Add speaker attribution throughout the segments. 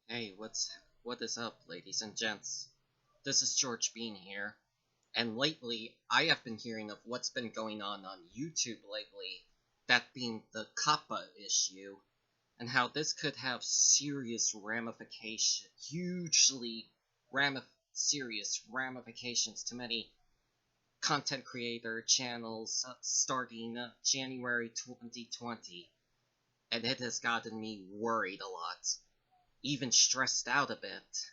Speaker 1: Hey, what is up, ladies and gents? This is George Bean here, and lately I have been hearing of what's been going on YouTube lately, that being the COPPA issue, and how this could have serious serious ramifications to many content creator channels starting January 2020, and it has gotten me worried a lot, even stressed out a bit.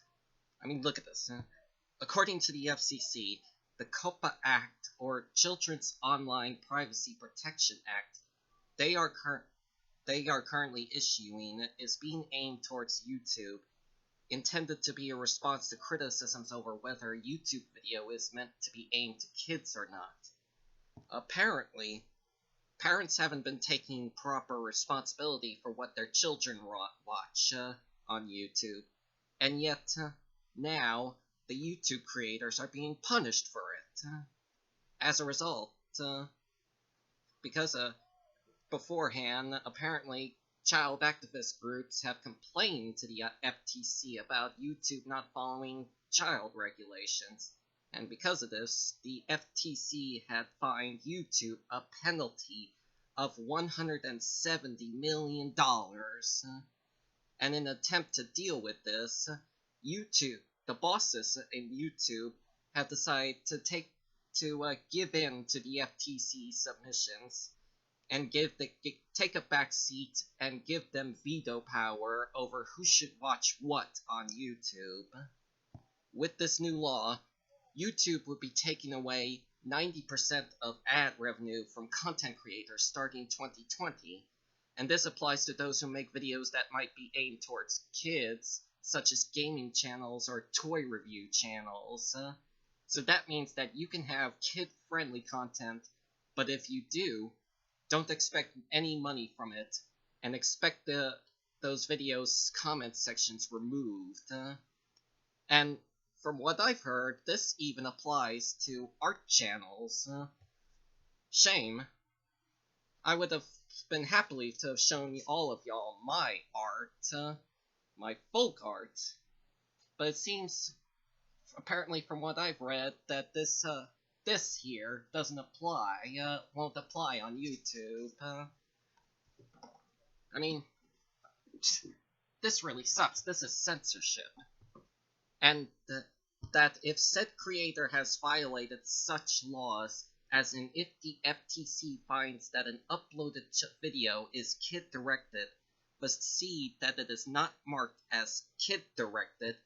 Speaker 1: I mean, look at this. According to the FCC, the COPPA Act, or Children's Online Privacy Protection Act, they are currently issuing is being aimed towards YouTube, intended to be a response to criticisms over whether YouTube video is meant to be aimed to kids or not. Apparently, parents haven't been taking proper responsibility for what their children watch on YouTube, and yet now the YouTube creators are being punished for it. As a result, because beforehand, apparently child activist groups have complained to the FTC about YouTube not following child regulations. And because of this, the FTC had fined YouTube a penalty of $170 million. And in an attempt to deal with this, the bosses in YouTube have decided to give in to the FTC submissions and take a back seat and give them veto power over who should watch what on YouTube. With this new law, YouTube would be taking away 90% of ad revenue from content creators starting 2020, and this applies to those who make videos that might be aimed towards kids, such as gaming channels or toy review channels. So that means that you can have kid-friendly content, but if you do, don't expect any money from it, and expect those videos' comment sections removed. And from what I've heard, this even applies to art channels. Shame. I would have been happily to have shown all of y'all my art, my folk art, but it seems, apparently from what I've read, that this here doesn't apply, won't apply on YouTube. I mean, this really sucks. This is censorship. And that if said creator has violated such laws, as in if the FTC finds that an uploaded video is kid-directed, but see that it is not marked as kid-directed,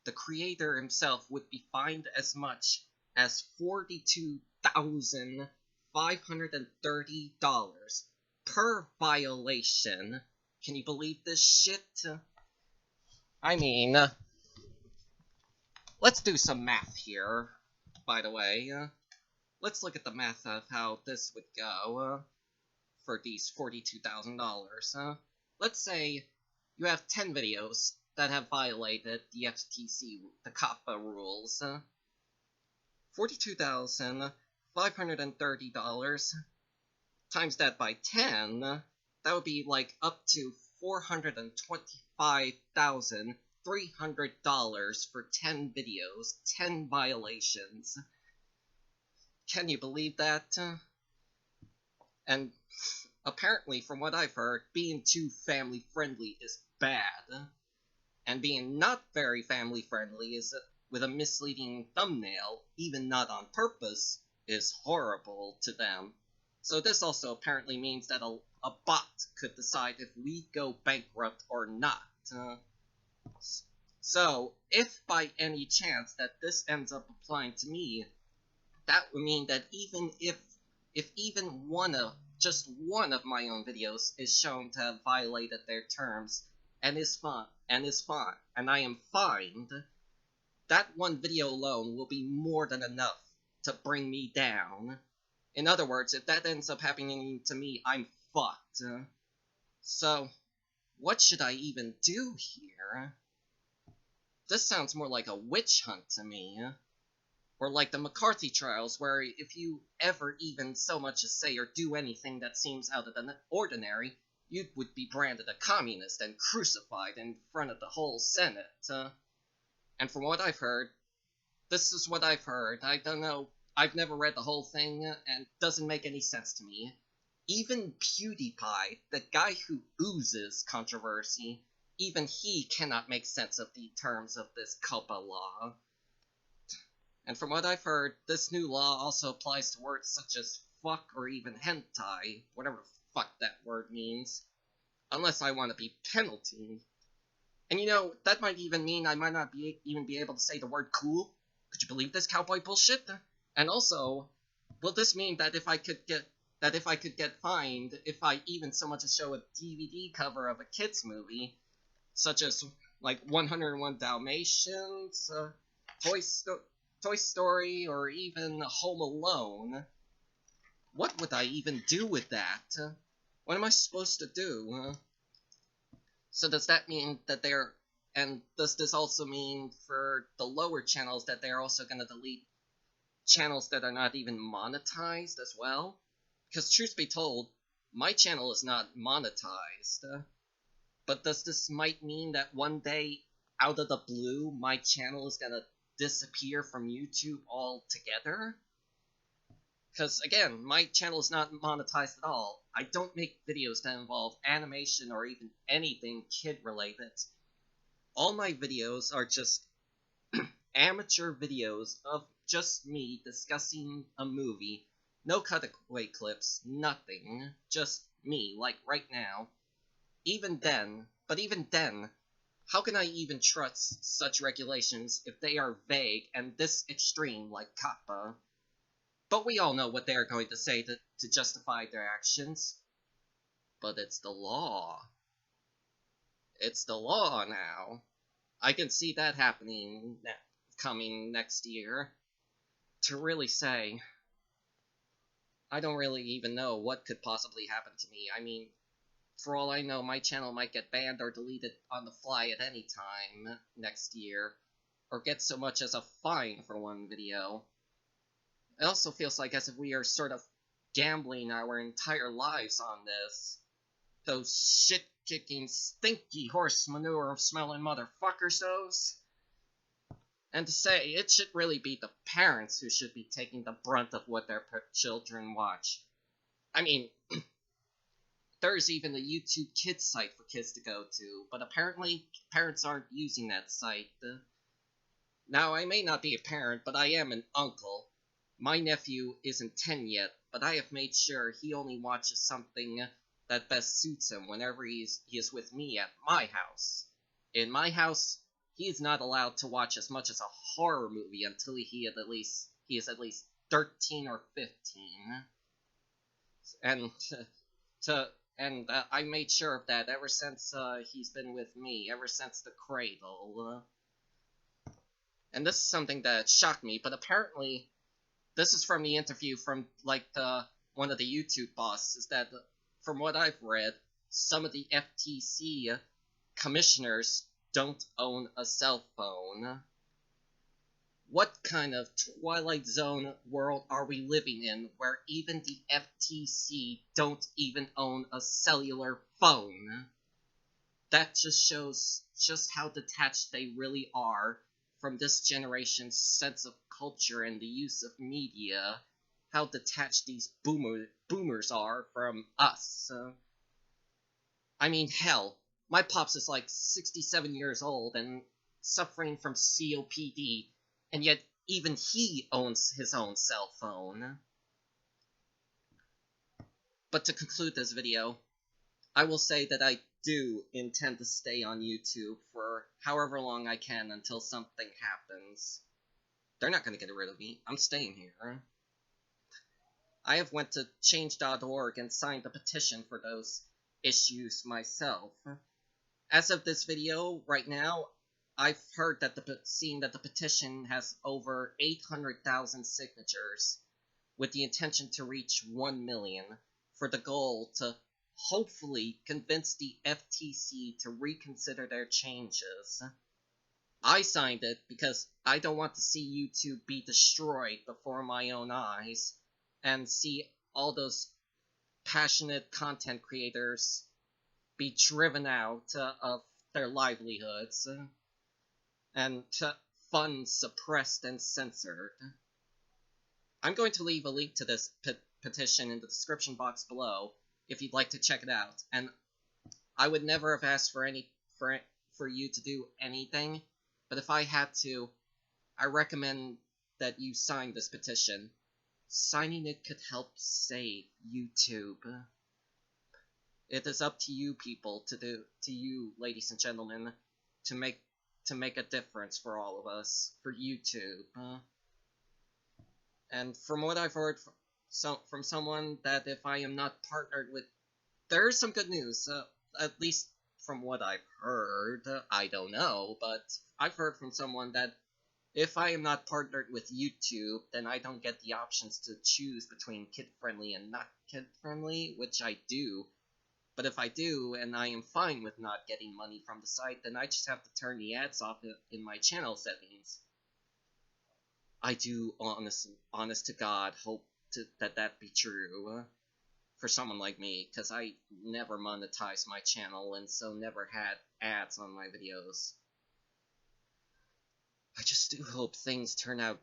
Speaker 1: the creator himself would be fined as much as $42,530 per violation. Can you believe this shit? I mean, let's do some math here, by the way. Let's look at the math of how this would go for these $42,000. Let's say you have 10 videos that have violated the FTC, the COPPA rules. $42,530 times that by 10, that would be like up to $425,300 for 10 videos, 10 violations. Can you believe that? And apparently, from what I've heard, being too family-friendly is bad, and being not very family-friendly is with a misleading thumbnail, even not on purpose, is horrible to them. So this also apparently means that a bot could decide if we go bankrupt or not. So, if by any chance that this ends up applying to me, that would mean that even if even just one of my own videos is shown to have violated their terms and is fine, and I am fined, that one video alone will be more than enough to bring me down. In other words, if that ends up happening to me, I'm fucked. So, what should I even do here? This sounds more like a witch hunt to me. Or like the McCarthy trials, where if you ever even so much as say or do anything that seems out of the ordinary, you would be branded a communist and crucified in front of the whole Senate. And from what I've heard, this is what I've heard. I don't know. I've never read the whole thing, and it doesn't make any sense to me. Even PewDiePie, the guy who oozes controversy, even he cannot make sense of the terms of this COPPA law. And from what I've heard, this new law also applies to words such as fuck or even hentai, whatever the fuck that word means, unless I want to be penalty. And you know, that might even mean I might not even be able to say the word cool. Could you believe this cowboy bullshit? And also, will this mean that if I could get fined if I even so much as show a DVD cover of a kids movie, such as like 101 Dalmatians, Toy Story, or even Home Alone? What would I even do with that? What am I supposed to do? So does that mean that and does this also mean for the lower channels that they're also going to delete channels that are not even monetized as well? Because truth be told, my channel is not monetized. But does this might mean that one day, out of the blue, my channel is going to disappear from YouTube altogether? Because, again, my channel is not monetized at all. I don't make videos that involve animation or even anything kid-related. All my videos are just amateur videos of just me discussing a movie. No cutaway clips, nothing. Just me, like right now. Even then, how can I even trust such regulations if they are vague and this extreme like COPPA? But we all know what they are going to say to justify their actions. But it's the law. It's the law now. I can see that happening coming next year. To really say, I don't really even know what could possibly happen to me. I mean, for all I know, my channel might get banned or deleted on the fly at any time next year, or get so much as a fine for one video. It also feels like as if we are sort of gambling our entire lives on this. Those shit-kicking, stinky horse manure-smelling motherfuckers, those. And to say, it should really be the parents who should be taking the brunt of what their children watch. I mean, there's even a YouTube Kids site for kids to go to, but apparently parents aren't using that site. Now, I may not be a parent, but I am an uncle. My nephew isn't 10 yet, but I have made sure he only watches something that best suits him whenever he is with me at my house. In my house, he is not allowed to watch as much as a horror movie until he is at least 13 or 15. And I made sure of that ever since he's been with me, ever since the cradle. And this is something that shocked me, but apparently this is from the interview from one of the YouTube bosses, that from what I've read, some of the FTC commissioners don't own a cell phone. What kind of Twilight Zone world are we living in where even the FTC don't even own a cellular phone? That just shows just how detached they really are from this generation's sense of culture and the use of media. How detached these boomers are from us. I mean, hell, my pops is like 67 years old and suffering from COPD, and yet even he owns his own cell phone. But to conclude this video, I will say that I do intend to stay on YouTube for however long I can until something happens. They're not going to get rid of me. I'm staying here. I have went to change.org and signed a petition for those issues myself. As of this video, right now, I've heard that seen that the petition has over 800,000 signatures, with the intention to reach 1 million, for the goal to hopefully convince the FTC to reconsider their changes. I signed it because I don't want to see YouTube be destroyed before my own eyes, and see all those passionate content creators be driven out of their livelihoods, and funds suppressed and censored. I'm going to leave a link to this petition in the description box below if you'd like to check it out. And I would never have asked for you to do anything, but if I had to, I recommend that you sign this petition. Signing it could help save YouTube. It is up to you people to you, ladies and gentlemen, to make a difference for all of us, for YouTube. And from what I've heard from someone, that if I am not partnered with, there's some good news. At least from what I've heard, I don't know, but I've heard from someone that if I am not partnered with YouTube, then I don't get the options to choose between kid-friendly and not kid-friendly, which I do. But if I do, and I am fine with not getting money from the site, then I just have to turn the ads off in my channel settings. I do, honest to God, hope that be true for someone like me, because I never monetized my channel, and so never had ads on my videos. I just do hope things turn out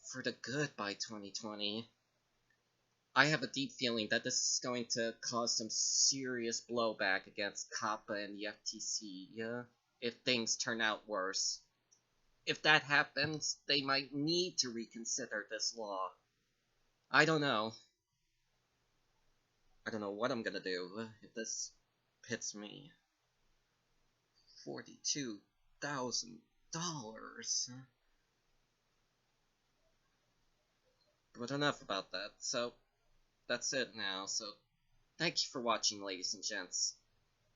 Speaker 1: for the good by 2020. I have a deep feeling that this is going to cause some serious blowback against COPPA and the FTC, if things turn out worse. If that happens, they might need to reconsider this law. I don't know. I don't know what I'm gonna do if this hits me. $42,000. But enough about that. So, that's it now. So, thank you for watching, ladies and gents.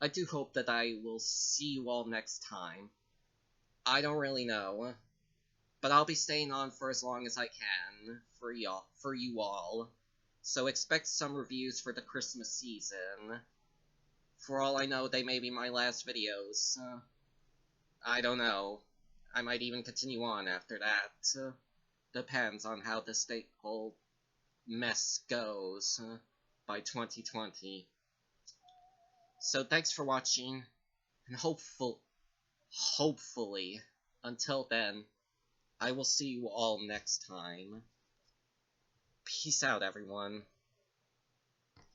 Speaker 1: I do hope that I will see you all next time. I don't really know, but I'll be staying on for as long as I can for you all. So expect some reviews for the Christmas season. For all I know, they may be my last videos. I don't know. I might even continue on after that. Depends on how this whole mess goes by 2020. So thanks for watching, and hopefully, until then, I will see you all next time. Peace out, everyone.